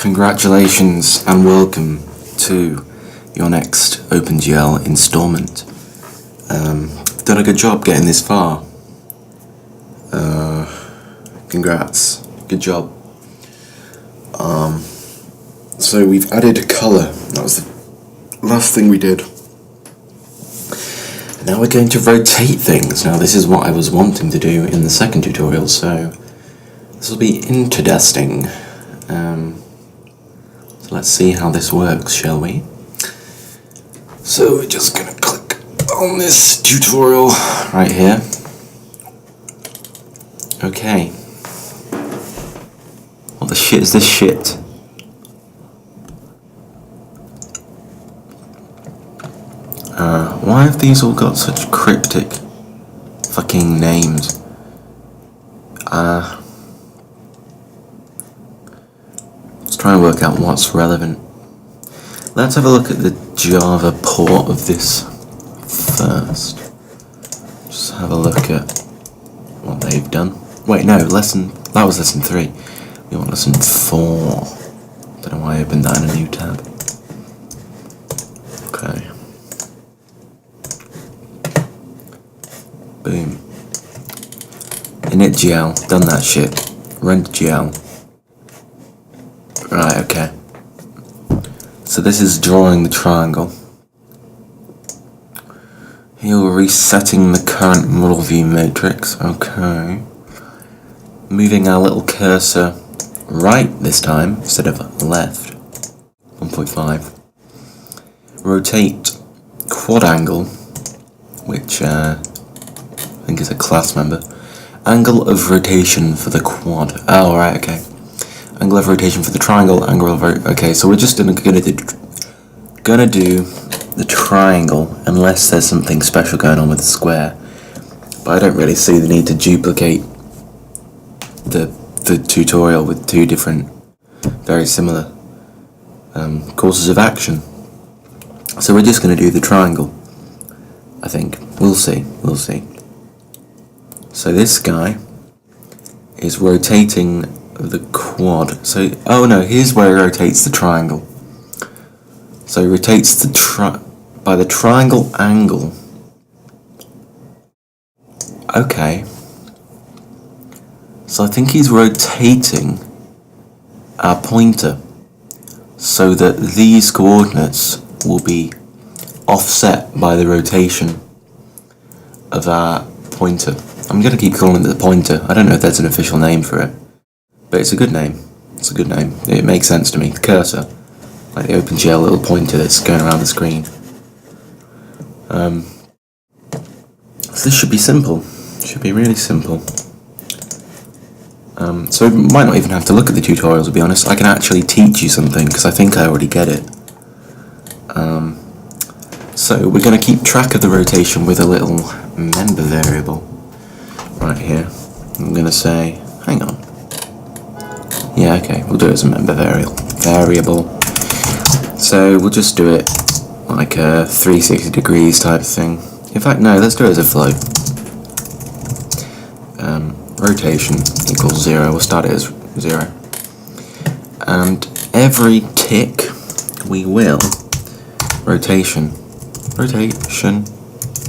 Congratulations and welcome to your next OpenGL installment. Done a good job getting this far. Congrats. Good job. So we've added a colour. That was the last thing we did. Now we're going to rotate things. Now this is what I was wanting to do in the second tutorial, so this will be interesting. So let's see how this works, shall we? So we're just gonna click on this tutorial right here. Okay. What the shit is this shit? Why have these all got such cryptic fucking names? Let's try and work out what's relevant. Let's have a look at the Java port of this first. Just have a look at what they've done. Wait, no, that was lesson 3. We want lesson 4. Don't know why I opened that in a new tab. Okay. Boom. initGL, done that shit. RenderGL. Right, okay. So this is drawing the triangle. Here we're resetting the current model view matrix. Okay. Moving our little cursor right this time instead of left. 1.5. Rotate quad angle, which I think is a class member. Angle of rotation for the quad. Oh, right, okay. Angle of rotation for the triangle. Okay, so we're just gonna do the triangle unless there's something special going on with the square. But I don't really see the need to duplicate the tutorial with two different, very similar courses of action. So we're just going to do the triangle, I think. We'll see. So this guy is rotating the quad. So, oh no, here's where he rotates the triangle. So he rotates by the triangle angle. Okay. So I think he's rotating our pointer so that these coordinates will be offset by the rotation of our pointer. I'm going to keep calling it the pointer. I don't know if there's an official name for it, but it's a good name. It makes sense to me. The cursor, like the OpenGL little pointer that's going around the screen. So this should be simple. Should be really simple. So we might not even have to look at the tutorial, to be honest. I can actually teach you something, because I think I already get it. So we're going to keep track of the rotation with a little member variable right here. I'm going to say, hang on. Yeah, okay, we'll do it as a member variable. So we'll just do it like a 360 degrees type thing. In fact, no, let's do it as a float. Rotation equals 0. We'll start it as 0. And every tick we will rotation.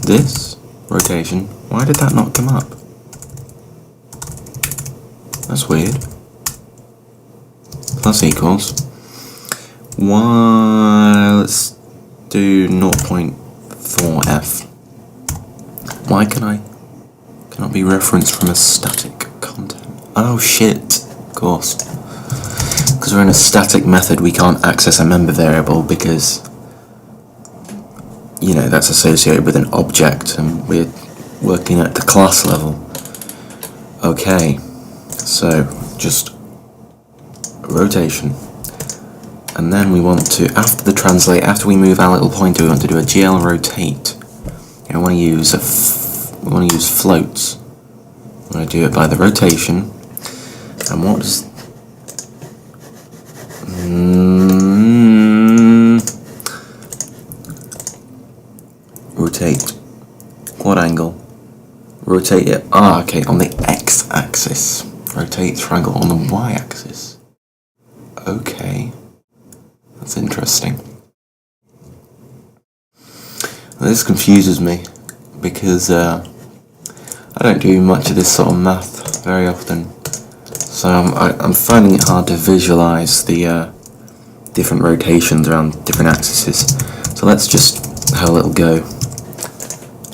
This rotation. Why did that not come up? That's weird. Plus equals. Let's do 0.4f. Why cannot be referenced from a static content? Oh shit, of course. Because we're in a static method, we can't access a member variable because, you know, that's associated with an object and we're working at the class level. Okay, so just rotation. And then we want to, after we move our little pointer, we want to do a GL rotate. And we want to use floats. I'm going to do it by the rotation. And what does rotate quad angle? Rotate it. Okay, on the x-axis. Rotate triangle on the y-axis. Okay, that's interesting. This confuses me because I don't do much of this sort of math very often, so I'm finding it hard to visualize the different rotations around different axes. So let's just have a little go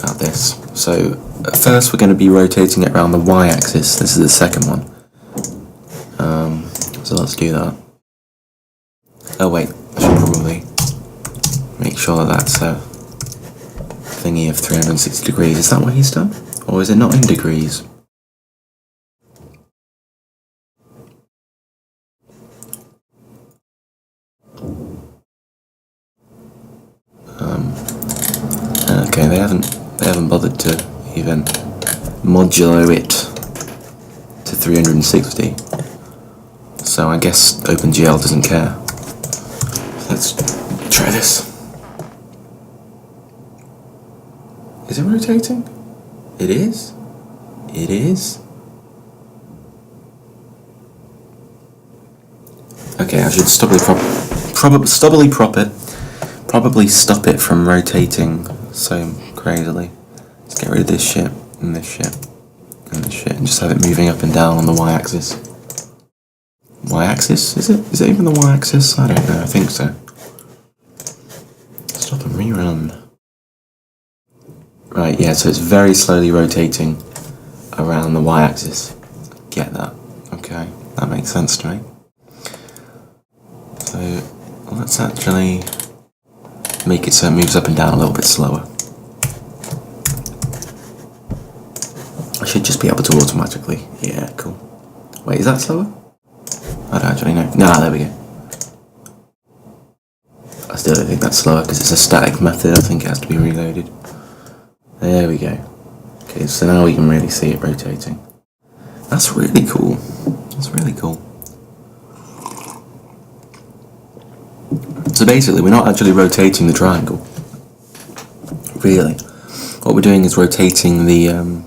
at this. So at first we're going to be rotating it around the y-axis. This is the second one. So let's do that. Oh wait, I should probably make sure that that's a thingy of 360 degrees. Is that what he's done? Or is it not in degrees? Okay, they haven't bothered to even modulo it to 360. So I guess OpenGL doesn't care. Let's try this. Is it rotating? It is? It is? Okay, I should probably stop it from rotating so crazily. Let's get rid of this shit, and this shit, and this shit, and just have it moving up and down on the y-axis. Y-axis? Is it? Is it even the y-axis? I don't know, I think so. Stop and rerun. Right, yeah, so it's very slowly rotating around the y-axis. Get that. Okay, that makes sense to me. So let's actually make it so it moves up and down a little bit slower. I should just be able to automatically. Yeah, cool. Wait, is that slower? I don't actually know. Nah, there we go. I still don't think that's slower because it's a static method. I think it has to be reloaded. There we go. Okay, so now we can really see it rotating. That's really cool. That's really cool. So basically, we're not actually rotating the triangle. Really. What we're doing is rotating the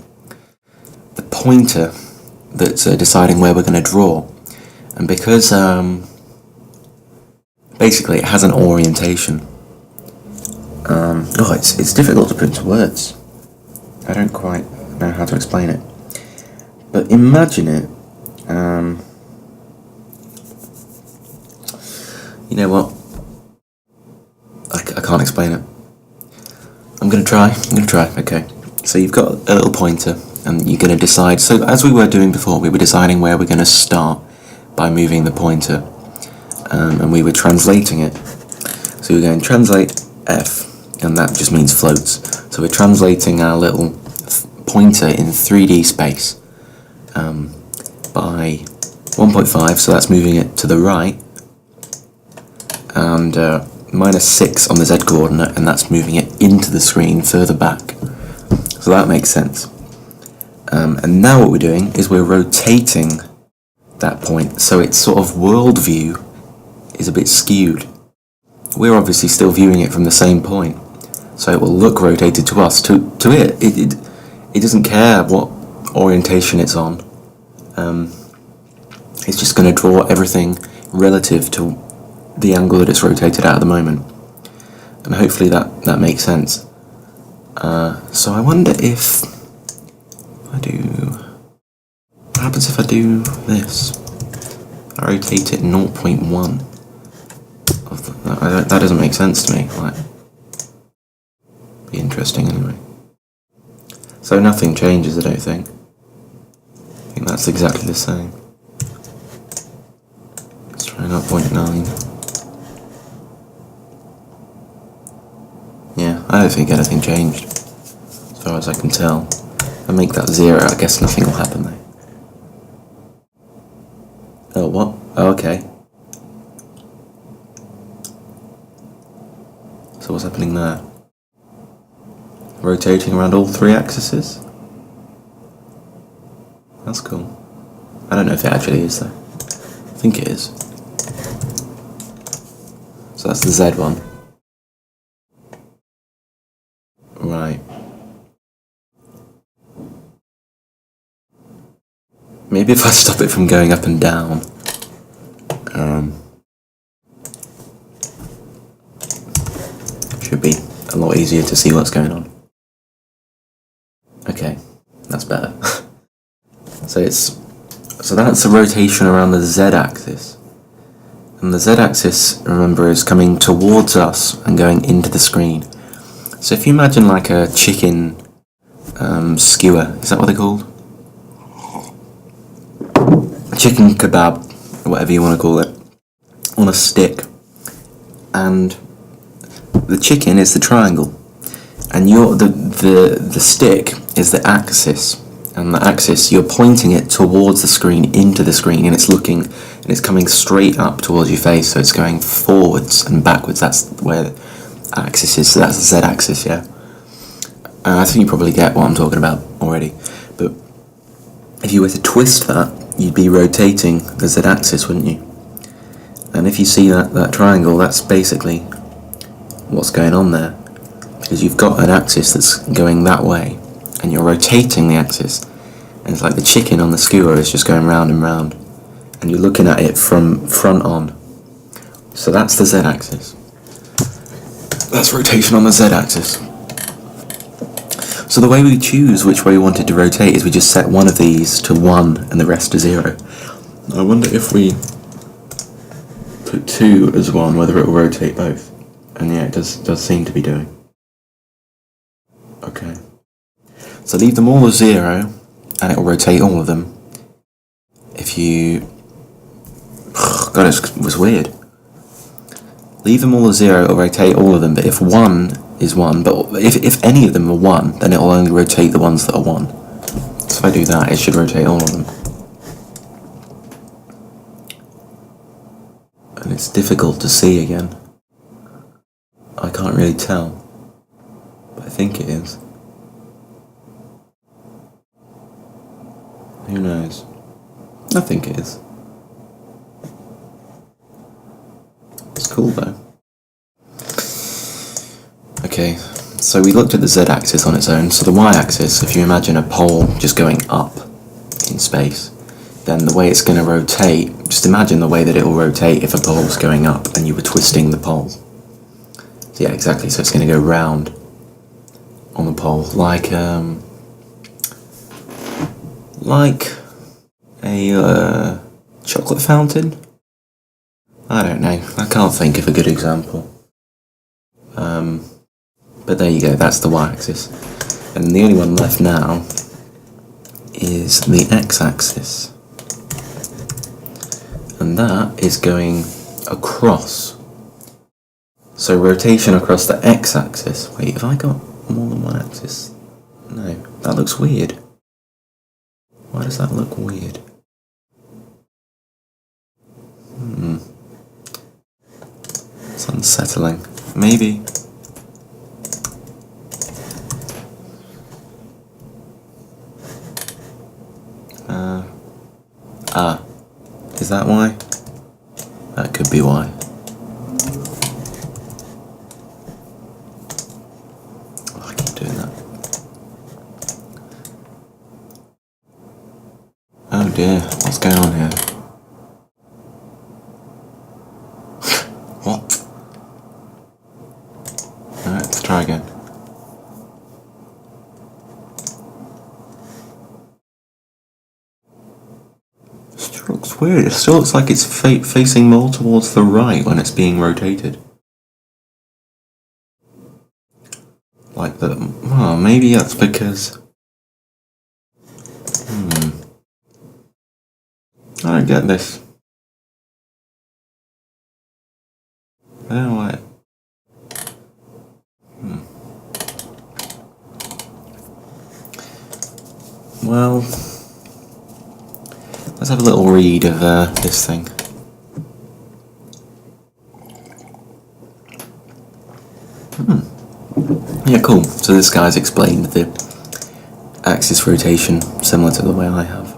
pointer that's deciding where we're going to draw. And because basically it has an orientation. It's difficult to put into words. I don't quite know how to explain it. But imagine it. You know what? I can't explain it. I'm gonna try, okay. So you've got a little pointer, and you're gonna decide, so as we were doing before, we were deciding where we're gonna start by moving the pointer, and we were translating it. So we're going to translate F, and that just means floats. So we're translating our little pointer in 3D space by 1.5, so that's moving it to the right, and -6 on the Z coordinate, and that's moving it into the screen further back. So that makes sense. And now what we're doing is we're rotating that point, so its sort of worldview is a bit skewed. We're obviously still viewing it from the same point, so it will look rotated to us. To it doesn't care what orientation it's on. It's just going to draw everything relative to the angle that it's rotated at the moment, and hopefully that makes sense. So I wonder if I do. What happens if I do this? I rotate it 0.1. That doesn't make sense to me. Like, be interesting anyway. So nothing changes, I don't think. I think that's exactly the same. Let's try 0.9. Yeah, I don't think anything changed, as far as I can tell. If I make that 0, I guess nothing will happen though. Oh, what? Oh, okay. So what's happening there? Rotating around all 3 axes? That's cool. I don't know if it actually is though. I think it is. So that's the Z one. Right. Maybe if I stop it from going up and down, should be a lot easier to see what's going on. Okay, that's better. So that's the rotation around the z-axis. And the z-axis, remember, is coming towards us and going into the screen. So if you imagine like a chicken skewer, is that what they're called? A chicken kebab, or whatever you want to call it, on a stick. And the chicken is the triangle. And the stick is the axis. And the axis, you're pointing it towards the screen, into the screen, and it's coming straight up towards your face, so it's going forwards and backwards. That's where the axis is, so that's the z-axis, yeah? I think you probably get what I'm talking about already, but if you were to twist that, you'd be rotating the z-axis, wouldn't you? And if you see that triangle, that's basically what's going on there, because you've got an axis that's going that way, and you're rotating the axis, and it's like the chicken on the skewer is just going round and round, and you're looking at it from front on. So that's the z-axis. That's rotation on the z-axis. So the way we choose which way we want it to rotate is we just set one of these to 1 and the rest to 0. I wonder if we put 2 as 1, whether it will rotate both. And yeah, it does seem to be doing. Okay. So leave them all as 0, and it will rotate all of them. If you... God, it was weird. Leave them all as 0, it'll rotate all of them, but if 1 is 1, but if any of them are 1, then it'll only rotate the ones that are 1. So if I do that, it should rotate all of them. And it's difficult to see again. I can't really tell, but I think it is. Who knows? I think it is. It's cool though. Okay, so we looked at the z-axis on its own. So the y-axis, if you imagine a pole just going up in space, then the way it's going to rotate, just imagine the way that it will rotate if a pole's going up and you were twisting the pole. So yeah, exactly, so it's going to go round on the pole, like a chocolate fountain? I don't know, I can't think of a good example. But there you go, that's the y-axis. And the only one left now is the x-axis. And that is going across. So rotation across the x-axis. Wait, have I got more than one axis? No, that looks weird. Why does that look weird? It's unsettling. Maybe. Is that why? That could be why. Oh, I keep doing that. Oh dear, what's going on here? What? Alright, let's try again. Still looks weird. It still looks like it's facing more towards the right when it's being rotated. Like the... Oh, maybe that's because... I don't get this. I don't know why. Well, let's have a little read of this thing. Yeah, cool. So this guy's explained the axis rotation similar to the way I have.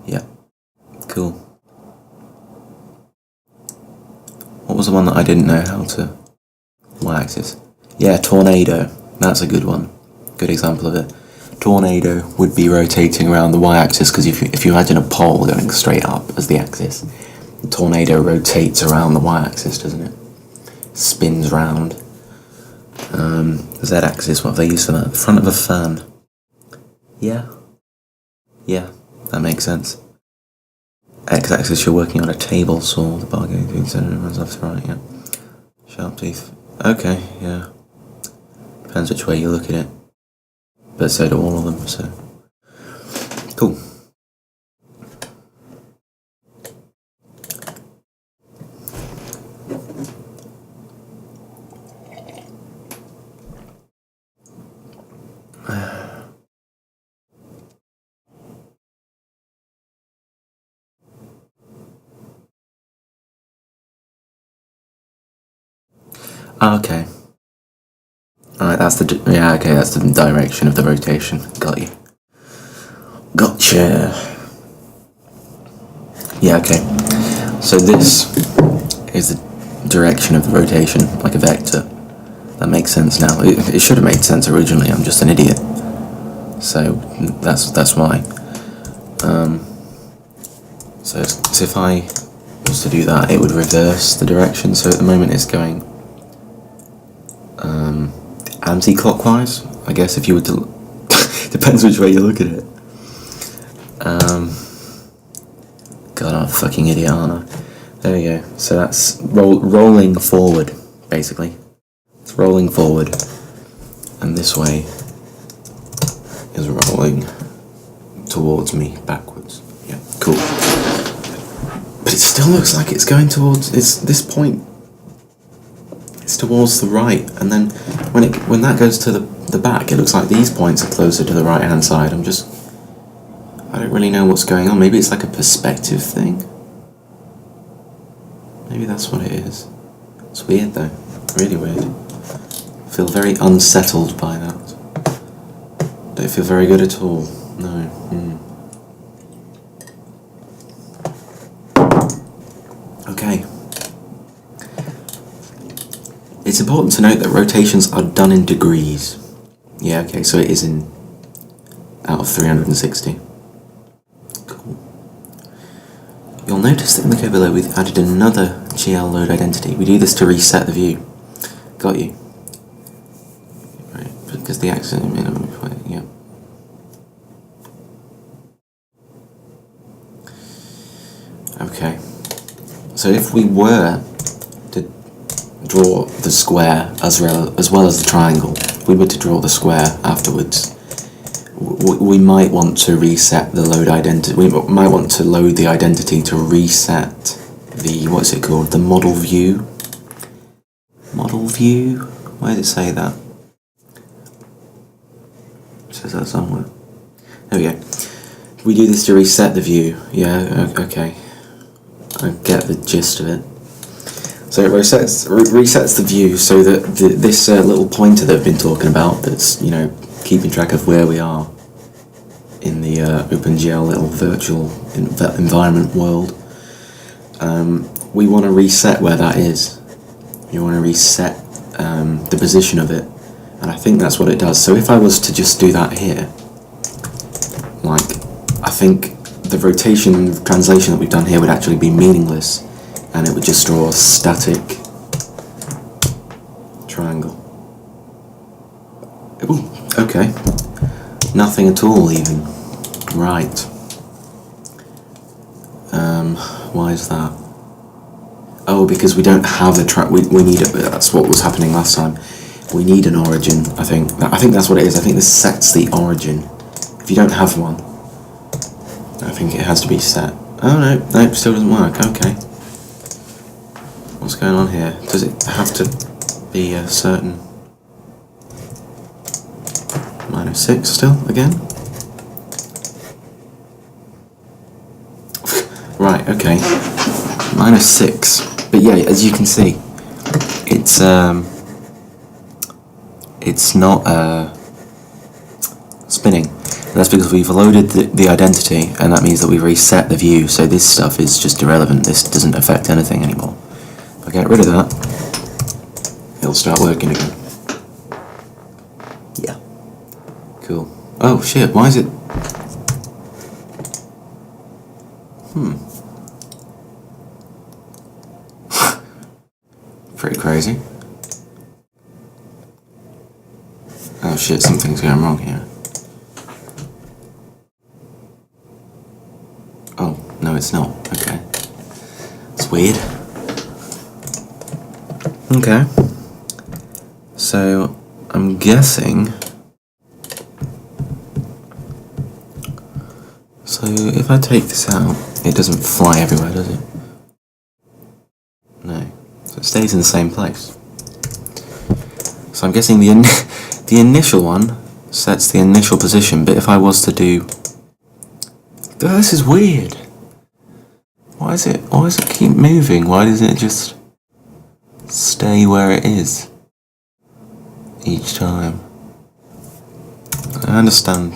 Yeah, cool. What was the one that I didn't know how to... Y-axis? Yeah, tornado. That's a good one. Good example of it. Tornado would be rotating around the y-axis because if you imagine a pole going straight up as the axis, the tornado rotates around the y-axis, doesn't it? spins round. The Z-axis, what have they used for that? The front of a fan. Yeah, that makes sense. X-axis, you're working on a table saw, the bar going through, so it runs left to right, yeah. Sharp teeth. Okay, yeah. Depends which way you look at it. But so do all of them, so. Cool. Okay. Alright, that's the, that's the direction of the rotation. Got you. Gotcha. Yeah, okay. So this is the direction of the rotation, like a vector. That makes sense now. It should have made sense originally, I'm just an idiot. So that's why. So if I was to do that, it would reverse the direction. So at the moment it's going anti-clockwise, I guess, if you were to... Depends which way you look at it. God, I'm a fucking idiot, aren't I? There we go. So that's rolling forward, basically. It's rolling forward. And this way is rolling towards me, backwards. Yeah, cool. But it still looks like it's going towards... this point. It's towards the right, and then when that goes to the back, it looks like these points are closer to the right hand side. I don't really know what's going on. Maybe it's like a perspective thing. Maybe that's what it is. It's weird though, really weird. I feel very unsettled by that. Don't feel very good at all. No. Okay. It's important to note that rotations are done in degrees. Yeah, okay, so it is out of 360. Cool. You'll notice that in the code below we've added another GL load identity. We do this to reset the view. Got you. Right, because the axis minimum point, yeah. Okay. So if we were to draw the square as well as the triangle, if we were to draw the square afterwards, we might want to reset the load identity. We might want to load the identity to reset the, what's it called, the model view. Model view? Where does it say that? It says that somewhere. There we go. We do this to reset the view. Yeah, okay. I get the gist of it. So it resets the view so that this little pointer that I've been talking about, that's, you know, keeping track of where we are in the OpenGL little virtual environment world. We want to reset where that is. You want to reset the position of it, and I think that's what it does. So if I was to just do that here, like, I think the rotation translation that we've done here would actually be meaningless, and it would just draw a static triangle. Ooh, okay. Nothing at all, even. Right. Why is that? Oh, because we don't have a we need it. That's what was happening last time. We need an origin, I think. I think that's what it is. I think this sets the origin. If you don't have one, I think it has to be set. Oh no, still doesn't work. Okay. What's going on here? Does it have to be a certain... -6 still, again? Right, okay. -6. But yeah, as you can see, it's not spinning. And that's because we've loaded the identity, and that means that we've reset the view, so this stuff is just irrelevant. This doesn't affect anything anymore. If I get rid of that, it'll start working again. Yeah. Cool. Oh shit, why is it... pretty crazy. Oh shit, something's going wrong here. Oh, no it's not. Okay. It's weird. Okay. So, I'm guessing... So, if I take this out, it doesn't fly everywhere, does it? No. So it stays in the same place. So I'm guessing the initial one sets the initial position, but if I was to do... Oh, this is weird. Why does it keep moving? Why does it just stay where it is each time? I understand.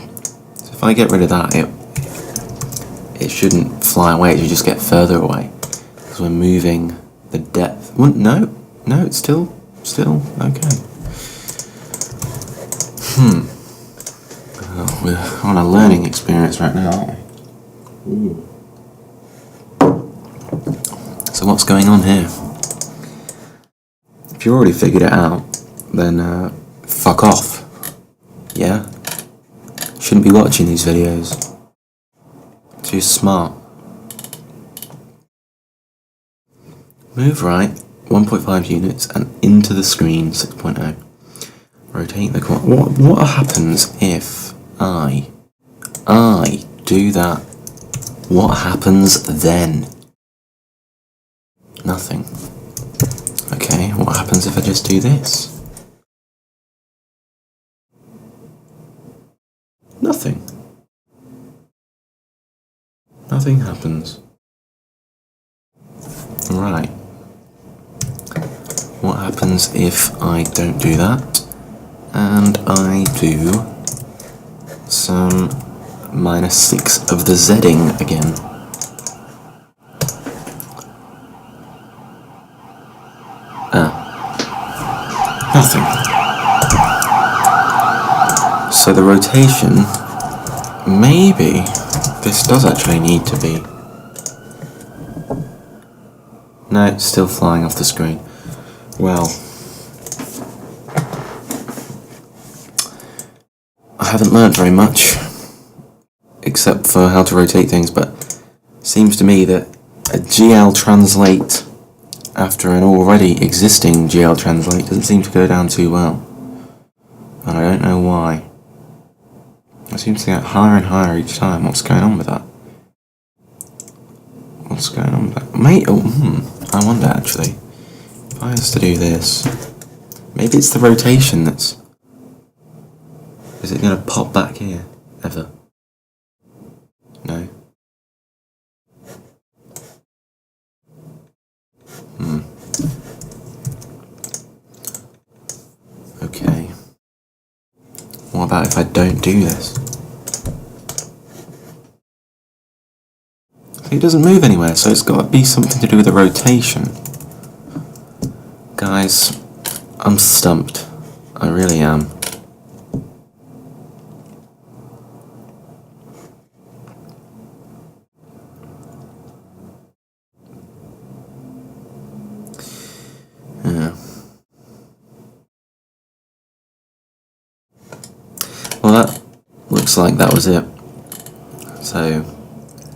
So if I get rid of that, it shouldn't fly away, it should just get further away. Because we're moving the depth. Well, no, it's still okay. Oh, we're on a learning experience right now, aren't we? Ooh. So what's going on here? If you already figured it out, then fuck off. Yeah? Shouldn't be watching these videos. Too smart. Move right 1.5 units and into the screen 6.0. Rotate the corner. What happens if I do that? What happens then? Nothing. Okay, what happens if I just do this? Nothing. Nothing happens. Right. What happens if I don't do that? And I do some -6 of the Zing again. Nothing. So the rotation, maybe this does actually need to be... No, it's still flying off the screen. Well, I haven't learned very much, except for how to rotate things, but it seems to me that a GL translate after an already existing GL translate doesn't seem to go down too well. And I don't know why. It seems to get higher and higher each time. What's going on with that? What's going on with that? Mate, I wonder actually. If I was to do this, maybe it's the rotation that's... Is it going to pop back here, ever? No? Okay. What about if I don't do this? It doesn't move anywhere, so it's got to be something to do with the rotation. Guys, I'm stumped. I really am. Yeah. Well, that looks like that was it. So,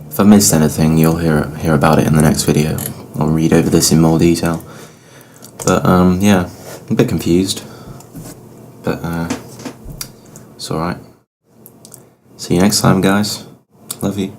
if I missed anything, you'll hear about it in the next video. I'll read over this in more detail. But, yeah, a bit confused. But, it's alright. See you next time, guys. Love you.